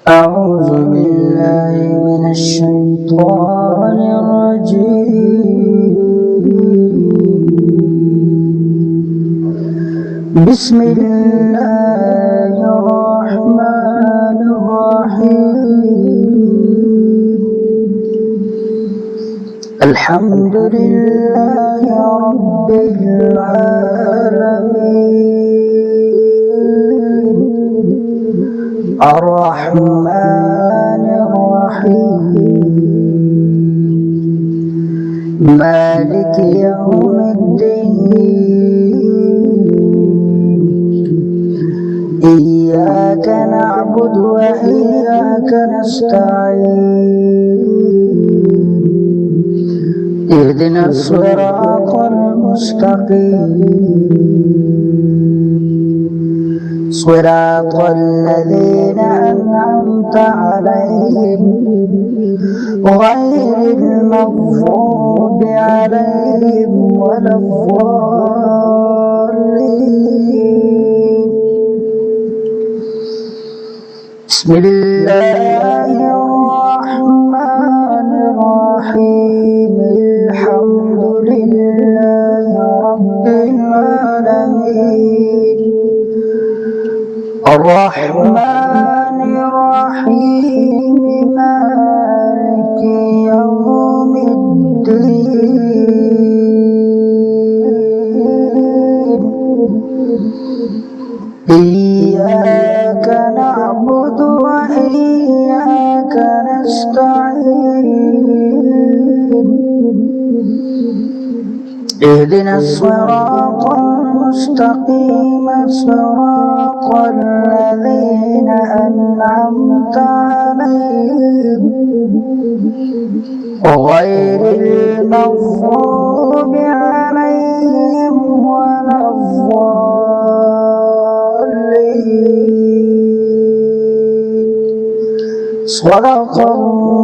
أعوذ بالله من الشيطان الرجيم. بسم الله الرحمن الرحيم. الحمد لله رب العالمين الرحمن الرحيم مالك يوم الدين. إياك نعبد وإياك نستعين. اهدنا الصراط المستقيم صراط الذين أنعمت عليهم غير المغضوب عليهم ولا الضالين. بسم الله الرحمن الرحيم. الحمد لله رب العالمين الرحمن الرحيم مالك يوم الدين. إياك نعبد وإياك نستعين. اهدنا الصراط المستقيم صراط الذين أنعمت عليهم غير المغضوب عليهم ولا الضالين. صدق الله